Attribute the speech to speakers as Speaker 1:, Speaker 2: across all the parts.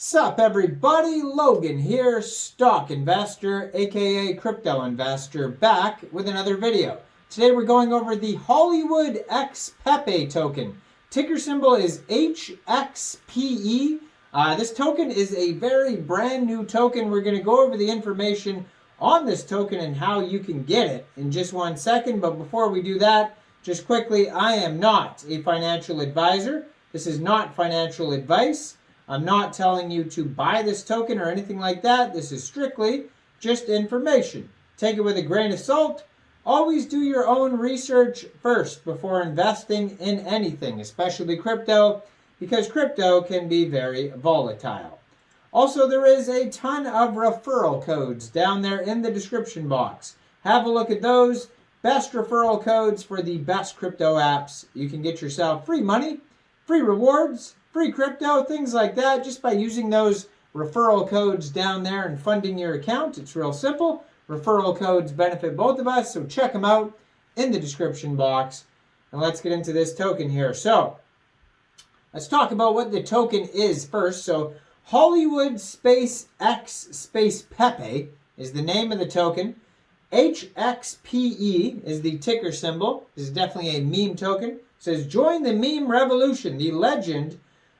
Speaker 1: Sup everybody, Logan here, stock investor, aka crypto investor, back with another video. Today we're going over the Hollywood X Pepe token. Ticker symbol is HXPE. This token is a very brand new token. We're going to go over the information on this token and how you can get it in just 1 second. But before we do that, just quickly, I am not a financial advisor. This is not financial advice. I'm not telling you to buy this token or anything like that. This is strictly just information. Take it with a grain of salt. Always do your own research first before investing in anything, especially crypto, because crypto can be very volatile. Also, there is a ton of referral codes down there in the description box. Have a look at those. Best referral codes for the best crypto apps. You can get yourself free money, free rewards, free crypto, things like that, just by using those referral codes down there and funding your account. It's real simple. Referral codes benefit both of us, so check them out in the description box. And let's get into this token here. So, let's talk about what the token is first. So, Hollywood Space X Space Pepe is the name of the token. HXPE is the ticker symbol. This is definitely a meme token. It says, join the meme revolution, the legend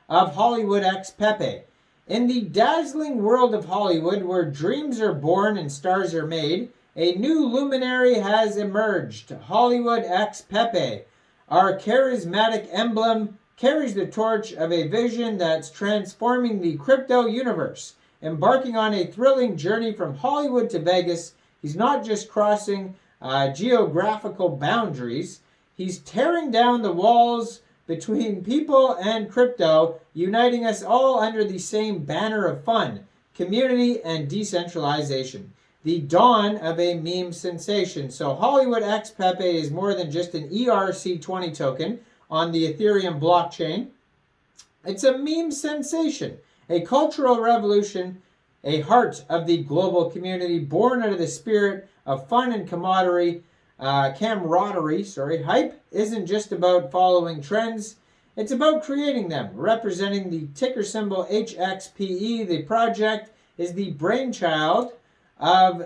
Speaker 1: of Hollywood X Pepe. In the dazzling world of Hollywood, where dreams are born and stars are made, a new luminary has emerged. Hollywood X Pepe, our charismatic emblem, carries the torch of a vision that's transforming the crypto universe. Embarking on a thrilling journey from Hollywood to Vegas, he's not just crossing geographical boundaries, he's tearing down the walls between people and crypto, uniting us all under the same banner of fun, community, and decentralization. The dawn of a meme sensation. So Hollywood X Pepe is more than just an ERC20 token on the Ethereum blockchain. It's a meme sensation, a cultural revolution, a heart of the global community, born out of the spirit of fun and camaraderie. Hype isn't just about following trends, it's about creating them. Representing the ticker symbol HXPE, the project is the brainchild of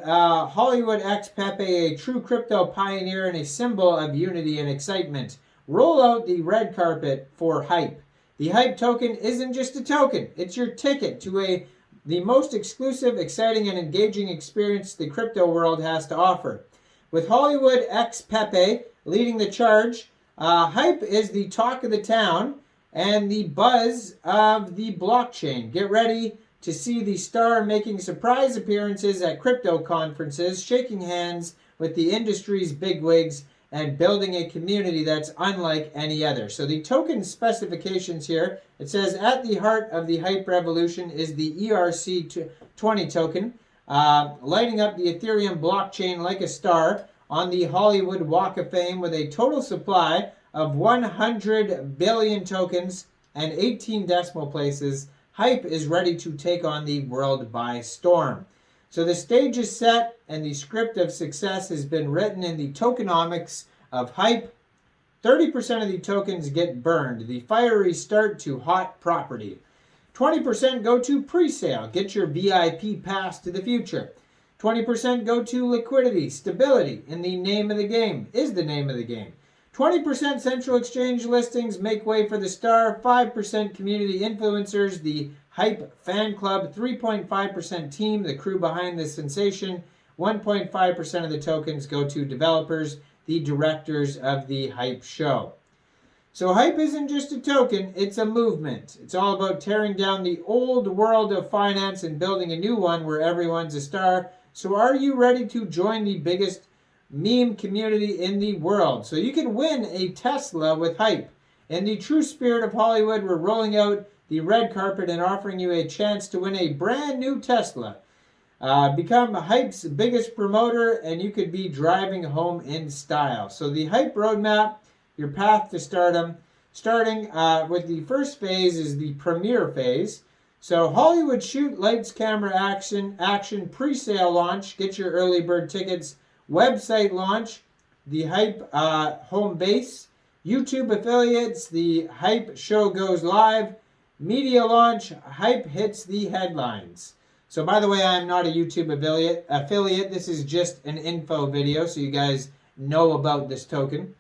Speaker 1: Hollywood X Pepe, a true crypto pioneer and a symbol of unity and excitement. Roll out the red carpet for Hype. The Hype token isn't just a token, it's your ticket to the most exclusive, exciting, and engaging experience the crypto world has to offer. With Hollywood X Pepe leading the charge, Hype is the talk of the town and the buzz of the blockchain. Get ready to see the star making surprise appearances at crypto conferences, shaking hands with the industry's bigwigs, and building a community that's unlike any other. So the token specifications here, it says at the heart of the Hype revolution is the ERC20 token, lighting up the Ethereum blockchain like a star on the Hollywood Walk of Fame with a total supply of 100 billion tokens and 18 decimal places. Hype is ready to take on the world by storm. So the stage is set and the script of success has been written in the tokenomics of Hype. 30% of the tokens get burned, the fiery start to hot property. 20% go to pre-sale, get your VIP pass to the future. 20% go to liquidity, stability, in the name of the game, is the name of the game. 20% central exchange listings make way for the star. 5% community influencers, the Hype fan club. 3.5% team, the crew behind the sensation. 1.5% of the tokens go to developers, the directors of the Hype show. So Hype isn't just a token, it's a movement. It's all about tearing down the old world of finance and building a new one where everyone's a star. So are you ready to join the biggest meme community in the world? So you can win a Tesla with Hype. In the true spirit of Hollywood, we're rolling out the red carpet and offering you a chance to win a brand new Tesla. Become Hype's biggest promoter and you could be driving home in style. So the Hype roadmap, your path to stardom, starting with the first phase is the premiere phase. So Hollywood shoot, lights, camera, action, pre-sale launch, get your early bird tickets, website launch, the Hype home base, YouTube affiliates, the Hype show goes live, Media launch, hype hits the headlines. So by the way, I'm not a YouTube affiliate. This is just an info video so you guys know about this token.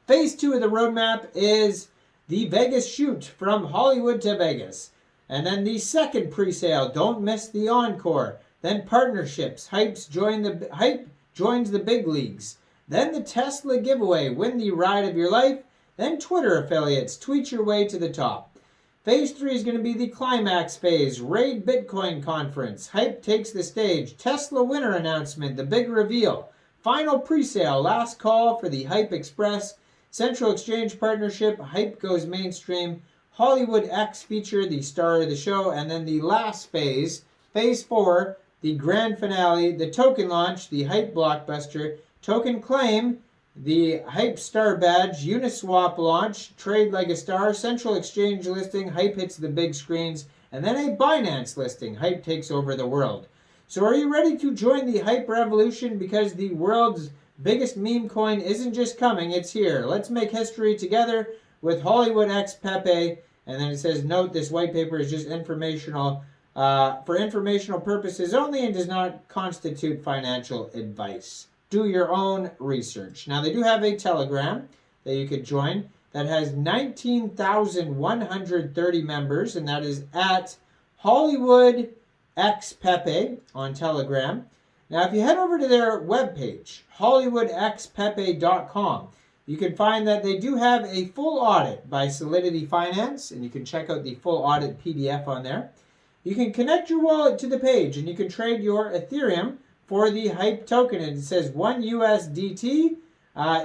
Speaker 1: Phase 2 of the roadmap is the Vegas shoot from Hollywood to Vegas. And then the second pre-sale, don't miss the encore. Then partnerships, hype joins the big leagues. Then the Tesla giveaway, win the ride of your life. Then Twitter affiliates, tweet your way to the top. Phase 3 is going to be the climax phase, Raid Bitcoin Conference, hype takes the stage, Tesla winner announcement, the big reveal, final pre-sale, last call for the Hype Express, Central Exchange partnership, hype goes mainstream, Hollywood X feature, the star of the show, and then the last phase, phase 4, the grand finale, the token launch, the hype blockbuster, token claim, the hype star badge, Uniswap launch, trade like a star, Central Exchange listing, hype hits the big screens, and then a Binance listing, hype takes over the world. So are you ready to join the hype revolution? Because the world's biggest meme coin isn't just coming, it's here. Let's make history together with Hollywood X Pepe. And then it says, note, this white paper is just informational, for informational purposes only and does not constitute financial advice. Do your own research. Now, they do have a Telegram that you could join that has 19,130 members, and that is at Hollywood X Pepe on Telegram. Now, if you head over to their webpage, hollywoodxpepe.com, you can find that they do have a full audit by Solidity Finance, and you can check out the full audit PDF on there. You can connect your wallet to the page, and you can trade your Ethereum for the hype token, and it says 1 USDT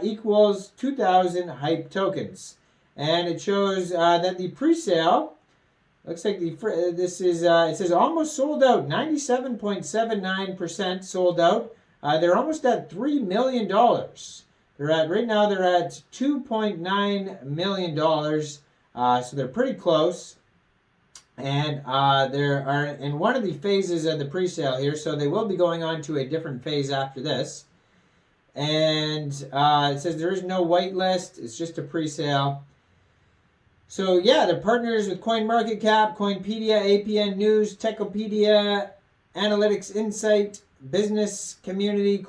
Speaker 1: equals 2,000 hype tokens. And it shows that the pre-sale looks like it says almost sold out, 97.79% sold out. They're almost at $3 million. Right now they're at $2.9 million. So they're pretty close. And they are in one of the phases of the pre-sale here, so they will be going on to a different phase after this. And it says there is no whitelist, it's just a pre-sale. So yeah, they're partners with CoinMarketCap, Coinpedia, APN News, Techopedia, Analytics Insight, Business Community, a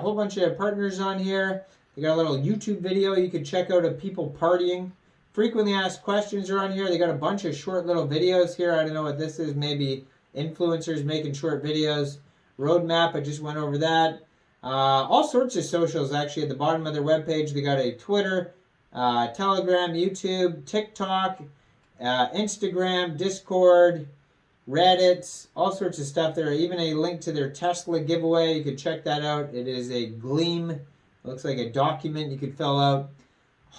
Speaker 1: whole bunch of partners on here. They got a little YouTube video you can check out of people partying. Frequently asked questions are on here. They got a bunch of short little videos here. I don't know what this is. Maybe influencers making short videos. Roadmap, I just went over that. All sorts of socials actually at the bottom of their webpage. They got a Twitter, Telegram, YouTube, TikTok, Instagram, Discord, Reddit, all sorts of stuff there. Even a link to their Tesla giveaway. You could check that out. It is a Gleam. It looks like a document you could fill out.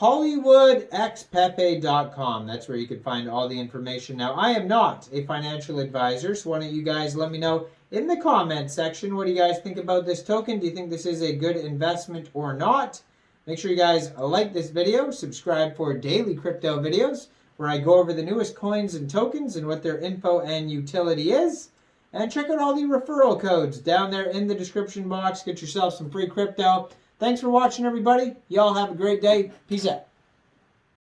Speaker 1: HollywoodXPepe.com. That's where you can find all the information. Now, I am not a financial advisor, so why don't you guys let me know in the comment section, what do you guys think about this token? Do you think this is a good investment or not? Make sure you guys like this video, subscribe for daily crypto videos, where I go over the newest coins and tokens and what their info and utility is. And check out all the referral codes down there in the description box. Get yourself some free crypto. Thanks for watching, everybody. Y'all have a great day. Peace out.